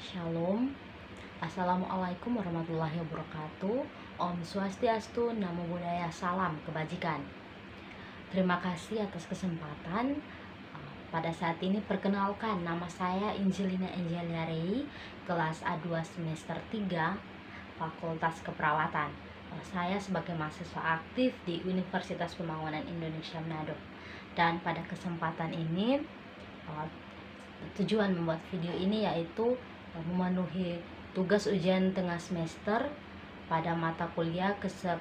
Shalom. Assalamualaikum warahmatullahi wabarakatuh. Om Swastiastu, Namo Buddhaya, salam kebajikan. Terima kasih atas kesempatan. Pada saat ini perkenalkan, nama saya Injelina Angelia Rei, kelas A2 semester 3, Fakultas Keperawatan. Saya sebagai mahasiswa aktif di Universitas Pembangunan Indonesia Manado. Dan pada kesempatan ini tujuan membuat video ini yaitu memenuhi tugas ujian tengah semester pada mata kuliah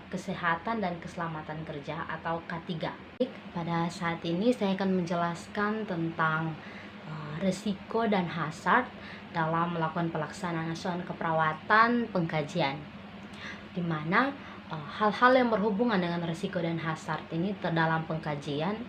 kesehatan dan keselamatan kerja atau K3. Pada saat ini saya akan menjelaskan tentang risiko dan hazard dalam melakukan pelaksanaan asuhan keperawatan pengkajian, di mana hal-hal yang berhubungan dengan risiko dan hazard ini dalam pengkajian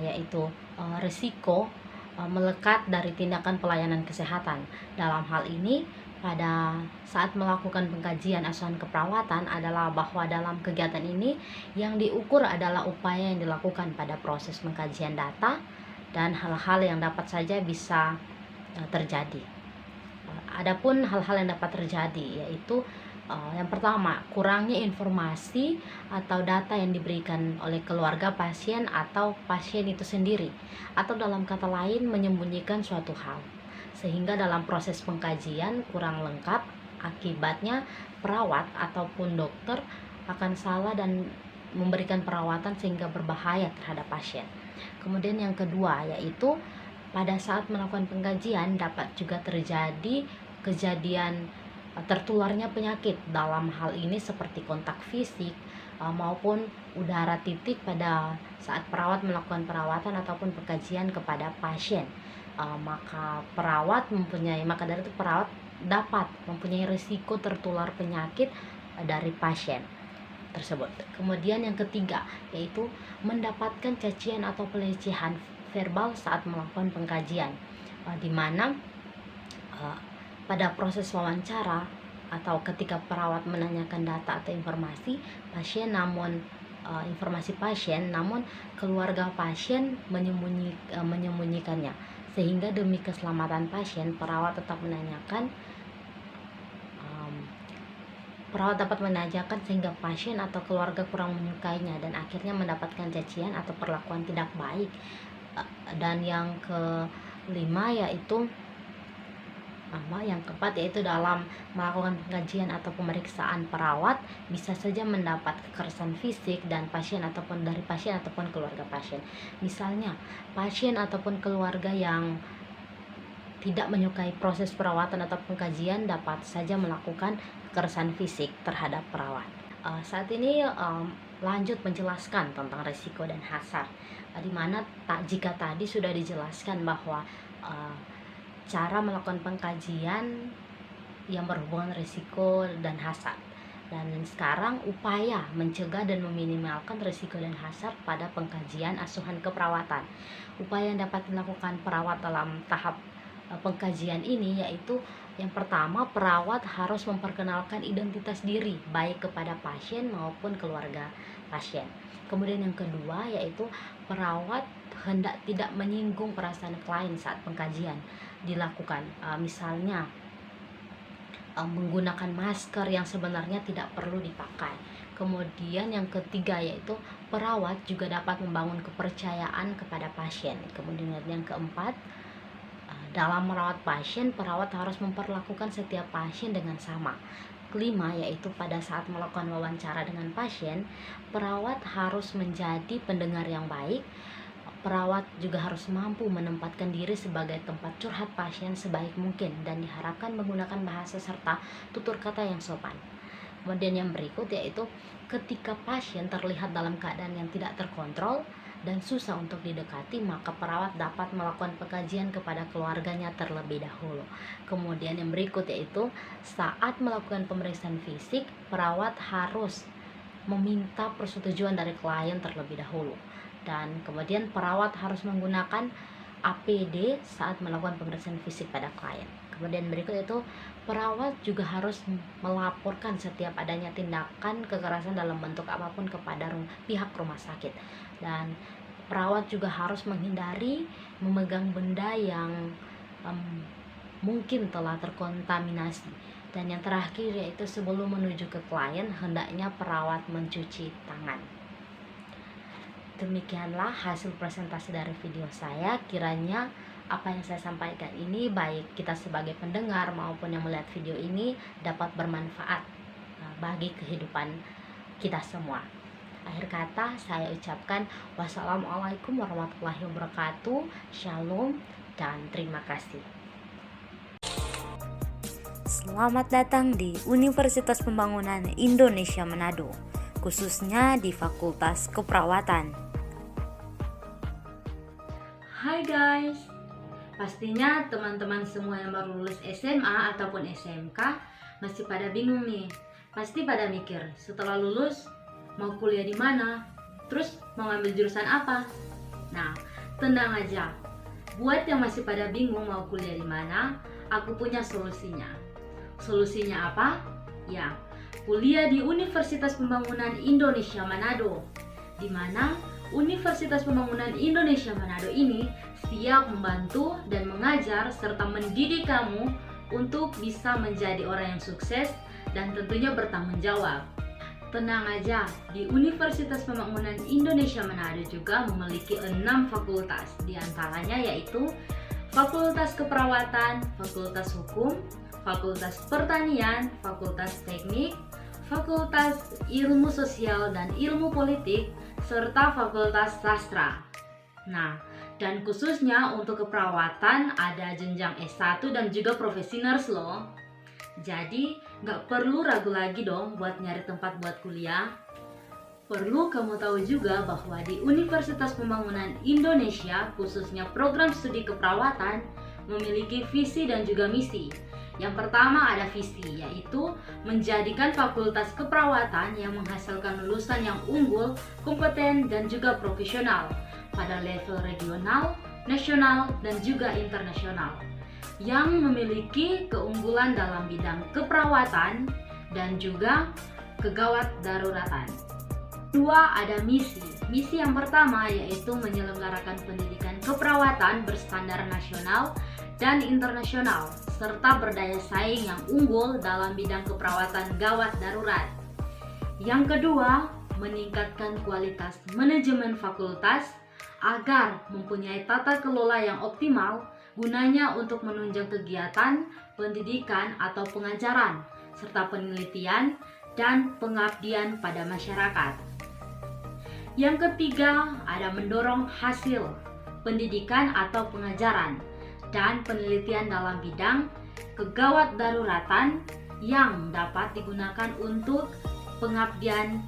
yaitu risiko melekat dari tindakan pelayanan kesehatan. Dalam hal ini, pada saat melakukan pengkajian asuhan keperawatan adalah bahwa dalam kegiatan ini yang diukur adalah upaya yang dilakukan pada proses pengkajian data dan hal-hal yang dapat saja bisa terjadi. Adapun hal-hal yang dapat terjadi yaitu yang pertama, kurangnya informasi atau data yang diberikan oleh keluarga pasien atau pasien itu sendiri, atau dalam kata lain menyembunyikan suatu hal, sehingga dalam proses pengkajian kurang lengkap. Akibatnya perawat ataupun dokter akan salah dan memberikan perawatan sehingga berbahaya terhadap pasien. Kemudian yang kedua yaitu pada saat melakukan pengkajian dapat juga terjadi kejadian tertularnya penyakit. Dalam hal ini seperti kontak fisik maupun udara titik pada saat perawat melakukan perawatan ataupun pengkajian kepada pasien. Maka dari itu perawat dapat mempunyai risiko tertular penyakit dari pasien tersebut. Kemudian yang ketiga yaitu mendapatkan cacian atau pelecehan verbal saat melakukan pengkajian, di mana pada proses wawancara atau ketika perawat menanyakan data atau informasi pasien namun keluarga pasien menyembunyikannya, sehingga demi keselamatan pasien perawat dapat menanyakan sehingga pasien atau keluarga kurang menyukainya dan akhirnya mendapatkan cacian atau perlakuan tidak baik. Dan yang kelima yaitu yang keempat yaitu dalam melakukan pengkajian atau pemeriksaan perawat bisa saja mendapat kekerasan fisik dan dari pasien ataupun keluarga pasien. Misalnya pasien ataupun keluarga yang tidak menyukai proses perawatan atau pengkajian dapat saja melakukan kekerasan fisik terhadap perawat. Saat ini lanjut menjelaskan tentang risiko dan hazard, di mana jika tadi sudah dijelaskan bahwa cara melakukan pengkajian yang berhubungan risiko dan hazard, dan sekarang upaya mencegah dan meminimalkan risiko dan hazard pada pengkajian asuhan keperawatan. Upaya yang dapat dilakukan perawat dalam tahap pengkajian ini yaitu yang pertama, perawat harus memperkenalkan identitas diri baik kepada pasien maupun keluarga pasien. Kemudian yang kedua yaitu perawat hendak tidak menyinggung perasaan klien saat pengkajian dilakukan, misalnya menggunakan masker yang sebenarnya tidak perlu dipakai. Kemudian yang ketiga yaitu perawat juga dapat membangun kepercayaan kepada pasien. Kemudian yang keempat, dalam merawat pasien perawat harus memperlakukan setiap pasien dengan sama. Kelima yaitu pada saat melakukan wawancara dengan pasien perawat harus menjadi pendengar yang baik. Perawat juga harus mampu menempatkan diri sebagai tempat curhat pasien sebaik mungkin dan diharapkan menggunakan bahasa serta tutur kata yang sopan. Kemudian yang berikut yaitu ketika pasien terlihat dalam keadaan yang tidak terkontrol dan susah untuk didekati, maka perawat dapat melakukan pengkajian kepada keluarganya terlebih dahulu. Kemudian yang berikut yaitu saat melakukan pemeriksaan fisik, perawat harus meminta persetujuan dari klien terlebih dahulu. Dan kemudian perawat harus menggunakan APD saat melakukan pemeriksaan fisik pada klien. Kemudian berikut itu perawat juga harus melaporkan setiap adanya tindakan kekerasan dalam bentuk apapun kepada pihak rumah sakit. Dan perawat juga harus menghindari memegang benda yang mungkin telah terkontaminasi. Dan yang terakhir yaitu sebelum menuju ke klien, hendaknya perawat mencuci tangan. Demikianlah hasil presentasi dari video saya. Kiranya apa yang saya sampaikan ini, baik kita sebagai pendengar maupun yang melihat video ini, dapat bermanfaat bagi kehidupan kita semua. Akhir kata saya ucapkan wassalamualaikum warahmatullahi wabarakatuh, shalom, dan terima kasih. Selamat datang di Universitas Pembangunan Indonesia Manado, khususnya di Fakultas Keperawatan. Hai guys, pastinya teman-teman semua yang baru lulus SMA ataupun SMK masih pada bingung nih. Pasti pada mikir, setelah lulus mau kuliah di mana, terus mau ambil jurusan apa. Nah, tenang aja. Buat yang masih pada bingung mau kuliah di mana, aku punya solusinya. Solusinya apa? Ya, kuliah di Universitas Pembangunan Indonesia Manado, di mana Universitas Pembangunan Indonesia Manado ini siap membantu dan mengajar serta mendidik kamu untuk bisa menjadi orang yang sukses dan tentunya bertanggung jawab. Tenang aja, di Universitas Pembangunan Indonesia Manado juga memiliki 6 fakultas, di antaranya yaitu Fakultas Keperawatan, Fakultas Hukum, Fakultas Pertanian, Fakultas Teknik, Fakultas Ilmu Sosial dan Ilmu Politik, serta Fakultas Sastra. Nah, dan khususnya untuk keperawatan ada jenjang S1 dan juga profesi nurse loh. Jadi nggak perlu ragu lagi dong buat nyari tempat buat kuliah. Perlu kamu tahu juga bahwa di Universitas Pembangunan Indonesia, khususnya program studi keperawatan, memiliki visi dan juga misi. Yang pertama ada visi, yaitu menjadikan fakultas keperawatan yang menghasilkan lulusan yang unggul, kompeten, dan juga profesional pada level regional, nasional, dan juga internasional, yang memiliki keunggulan dalam bidang keperawatan dan juga kegawat daruratan. Dua, ada misi. Misi yang pertama yaitu menyelenggarakan pendidikan keperawatan berstandar nasional dan internasional, serta berdaya saing yang unggul dalam bidang keperawatan gawat darurat. Yang kedua, meningkatkan kualitas manajemen fakultas agar mempunyai tata kelola yang optimal, gunanya untuk menunjang kegiatan, pendidikan atau pengajaran, serta penelitian dan pengabdian pada masyarakat. Yang ketiga, ada mendorong hasil pendidikan atau pengajaran dan penelitian dalam bidang kegawat daruratan yang dapat digunakan untuk pengabdian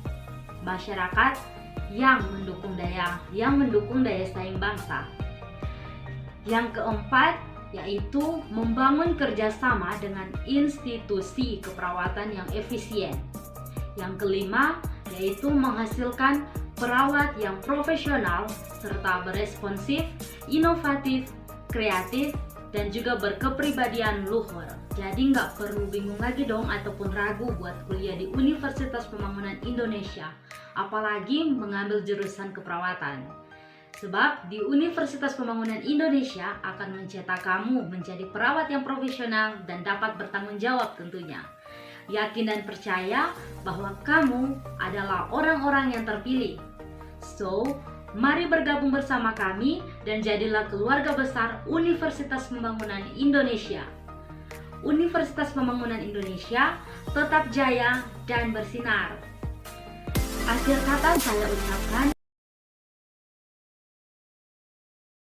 masyarakat yang mendukung daya saing bangsa. Yang keempat yaitu membangun kerjasama dengan institusi keperawatan yang efisien. Yang kelima yaitu menghasilkan perawat yang profesional serta beresponsif, inovatif, kreatif, dan juga berkepribadian luhur. Jadi nggak perlu bingung lagi dong ataupun ragu buat kuliah di Universitas Pembangunan Indonesia, apalagi mengambil jurusan keperawatan. Sebab di Universitas Pembangunan Indonesia akan mencetak kamu menjadi perawat yang profesional dan dapat bertanggung jawab tentunya. Yakin dan percaya bahwa kamu adalah orang-orang yang terpilih. So, mari bergabung bersama kami dan jadilah keluarga besar Universitas Pembangunan Indonesia. Universitas Pembangunan Indonesia tetap jaya dan bersinar. Akhir kata saya ucapkan